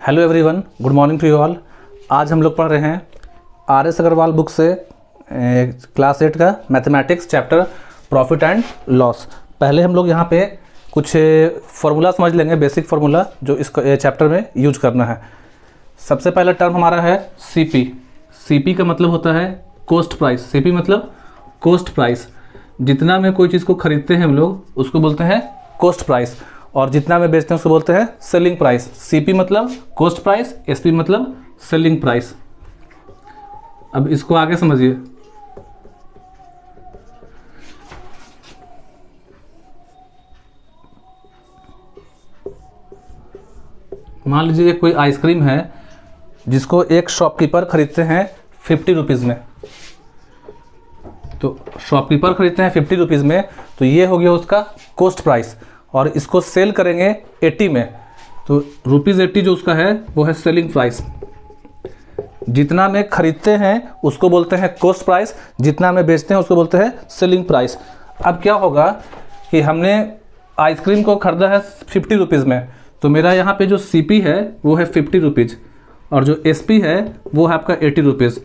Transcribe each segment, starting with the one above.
Hello everyone, good morning to you all. आज हम लोग पढ़ रहे हैं आर.एस. अग्रवाल बुक से क्लास 8 का mathematics chapter profit and loss. पहले हम लोग यहाँ पे कुछ फार्मूला समझ लेंगे, बेसिक फार्मूला जो इस चैप्टर में यूज करना है। सबसे पहला टर्म हमारा है सीपी। सीपी का मतलब होता है कॉस्ट प्राइस। सीपी मतलब कॉस्ट प्राइस। जितना में कोई चीज़ को खरीदते हैं हम लोग उसको बोलते हैं कॉस्ट प्राइस, और जितना में बेचते हैं उसको बोलते हैं सेलिंग प्राइस। सीपी मतलब कॉस्ट प्राइस, एसपी मतलब सेलिंग प्राइस। अब इसको आगे समझिए। मान लीजिए कोई आइसक्रीम है जिसको एक शॉपकीपर खरीदते हैं 50 रुपीज़ में। तो शॉपकीपर खरीदते हैं 50 रुपीज़ में, तो ये हो गया उसका कॉस्ट प्राइस। और इसको सेल करेंगे 80 में, तो ₹80 जो उसका है वो है सेलिंग प्राइस। जितना में खरीदते हैं उसको बोलते हैं कॉस्ट प्राइस, जितना में बेचते हैं उसको बोलते हैं सेलिंग प्राइस। अब क्या होगा कि हमने आइसक्रीम को खरीदा है 50 रुपीज़ में, तो मेरा यहाँ पे जो सीपी है वो है 50 रुपीज़ और जो एसपी है वो है आपका 80 रुपीज़।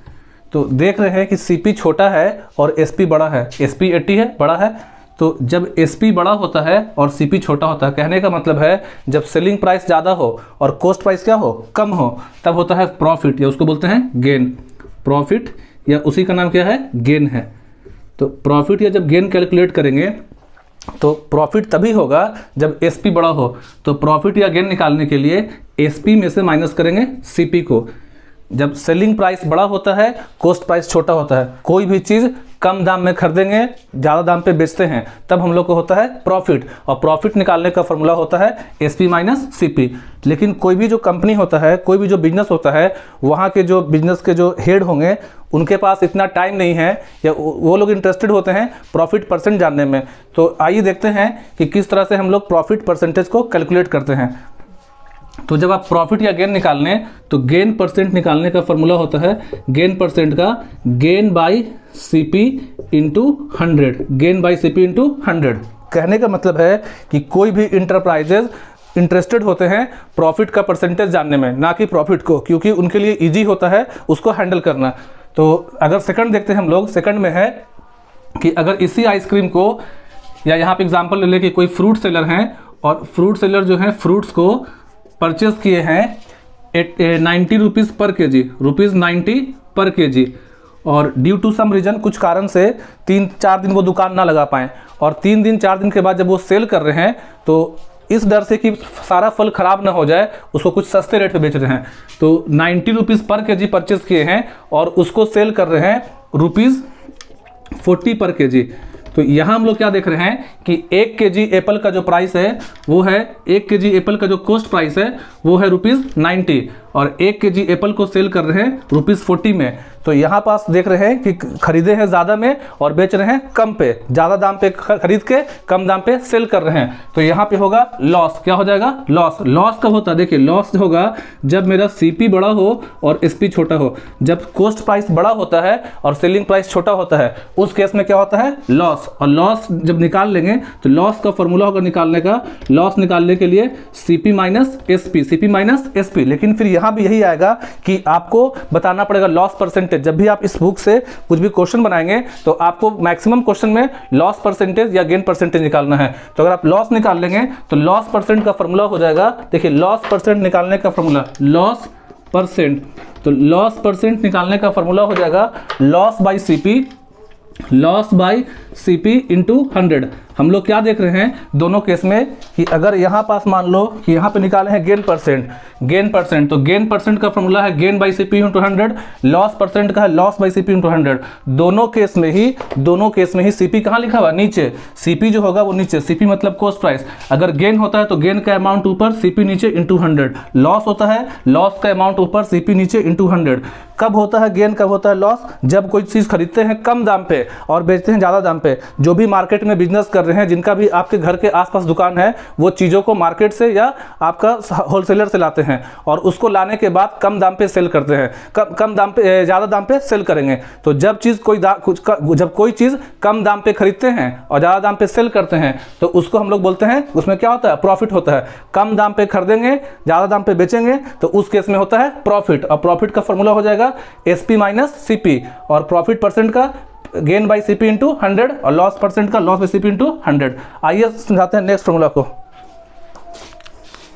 तो देख रहे हैं कि सीपी छोटा है और एसपी बड़ा है। एसपी 80 है, बड़ा है। तो जब एसपी बड़ा होता है और सीपी छोटा होता है, कहने का मतलब है जब सेलिंग प्राइस ज़्यादा हो और कॉस्ट प्राइस क्या हो, कम हो, तब होता है प्रॉफिट, या उसको बोलते हैं गेन। प्रॉफिट या उसी का नाम क्या है, गेन है। तो प्रॉफिट या जब गेन कैलकुलेट करेंगे तो प्रॉफिट तभी होगा जब एसपी बड़ा हो। तो प्रॉफिट या गेन निकालने के लिए एसपी में से माइनस करेंगे सीपी को। जब सेलिंग प्राइस बड़ा होता है, कॉस्ट प्राइस छोटा होता है, कोई भी चीज़ कम दाम में खरीदेंगे, ज़्यादा दाम पे बेचते हैं, तब हम लोग को होता है प्रॉफिट। और प्रॉफिट निकालने का फॉर्मूला होता है एसपी माइनस सीपी। लेकिन कोई भी जो कंपनी होता है, कोई भी जो बिजनेस होता है, वहाँ के जो बिजनेस के जो हेड होंगे उनके पास इतना टाइम नहीं है, या वो लोग इंटरेस्टेड होते हैं प्रॉफिट परसेंट जानने में। तो आइए देखते हैं कि किस तरह से हम लोग प्रॉफिट परसेंटेज को कैलकुलेट करते हैं। तो जब आप प्रॉफिट या गेन निकालने, तो गेन परसेंट निकालने का फॉर्मूला होता है गेन परसेंट का gain by CP into 100। Gain by CP into 100 कहने का मतलब है कि कोई भी इंटरप्राइजेज इंटरेस्टेड होते हैं प्रॉफिट का परसेंटेज जानने में, ना कि प्रॉफिट को, क्योंकि उनके लिए इजी होता है उसको हैंडल करना। तो अगर सेकंड देखते हैं हम लोग, सेकंड में है कि अगर इसी आइसक्रीम को, या यहाँ पे एग्जाम्पल ले लें कि कोई फ्रूट सेलर हैं और फ्रूट सेलर जो है फ्रूट्स को परचेज किए हैं 90 रुपीज़ पर के जी, ₹90 पर के जी, और ड्यू टू सम रीज़न, कुछ कारण से 3-4 दिन वो दुकान ना लगा पाएँ, और 3 दिन 4 दिन के बाद जब वो सेल कर रहे हैं तो इस डर से कि सारा फल ख़राब ना हो जाए उसको कुछ सस्ते रेट पे बेच रहे हैं। तो 90 रुपीज़ पर के जी परचेज़ किए हैं और उसको सेल कर रहे हैं ₹40 पर के जी। तो यहाँ हम लोग क्या देख रहे हैं कि 1 केजी एप्पल का जो प्राइस है वो है, 1 केजी एप्पल का जो कॉस्ट प्राइस है वो है ₹90, और 1 केजी एप्पल को सेल कर रहे हैं ₹40 में। तो यहाँ पास देख रहे हैं कि खरीदे हैं ज़्यादा में और बेच रहे हैं कम पे, ज़्यादा दाम पे खरीद के कम दाम पे सेल कर रहे हैं। तो यहाँ पे होगा लॉस। क्या हो जाएगा, लॉस। लॉस कब होता है, देखिए लॉस होगा जब मेरा सीपी बड़ा हो और एसपी छोटा हो। जब कॉस्ट प्राइस बड़ा होता है और सेलिंग प्राइस छोटा होता है, उस केस में क्या होता है, लॉस। और लॉस जब निकाल लेंगे तो लॉस का फॉर्मूला होगा निकालने का, लॉस निकालने के लिए CP minus SP, CP minus SP. लेकिन फिर यहाँ भी यही आएगा कि आपको बताना पड़ेगा लॉस परसेंटेज। जब भी आप इस बुक से कुछ भी क्वेश्चन बनाएंगे तो आपको मैक्सिमम क्वेश्चन में लॉस परसेंटेज या गेन परसेंटेज निकालना है। तो अगर आप लॉस निकाल लेंगे तो लॉस परसेंट का फॉर्मूला हो जाएगा, देखिए लॉस परसेंट निकालने का फॉर्मूला, लॉस परसेंट। तो लॉस परसेंट निकालने का फॉर्मूला हो जाएगा loss by CP, loss by CP into 100। हम लोग क्या देख रहे हैं दोनों केस में कि अगर यहाँ पास मान लो कि यहाँ पे निकाले हैं गेन परसेंट, गेन परसेंट, तो गेन परसेंट का फॉर्मूला है gain by CP into 100, loss percent का है लॉस बाई सीपी इंटू 100। दोनों केस में ही सीपी कहाँ लिखा हुआ, नीचे। सीपी जो होगा वो नीचे, सीपी मतलब कॉस्ट प्राइस। अगर गेन होता है तो गेन का अमाउंट ऊपर, सीपी नीचे इंटू 100। लॉस होता है लॉस का अमाउंट ऊपर, सीपी नीचे इंटू 100। कब होता है गेन, कब होता है लॉस, जब कोई चीज़ खरीदते हैं कम दाम पे और बेचते हैं ज़्यादा दाम पे जो भी मार्केट में बिजनेस कर रहे हैं, जिनका भी आपके घर के आसपास दुकान है, वो चीज़ों को मार्केट से या आपका होलसेलर से लाते हैं और उसको लाने के बाद कम दाम पे सेल करते हैं, कम दाम पे, ज़्यादा दाम पे सेल करेंगे। तो जब जब कोई चीज़ कम दाम पे खरीदते हैं और ज़्यादा दाम पे सेल करते हैं तो उसको हम लोग बोलते हैं, उसमें क्या होता है, प्रॉफिट होता है। कम दाम पे खरीदेंगे, ज़्यादा दाम पे बेचेंगे तो उस केस में होता है प्रॉफिट, और प्रॉफिट का फॉर्मूला हो जाएगा SP माइनस CP, और प्रॉफिट परसेंट का गेन बाई CP इंटू 100 और लॉस परसेंट का लॉस बाई CP इंटू 100। आइए समझाते हैं नेक्स्ट फॉर्मूला को।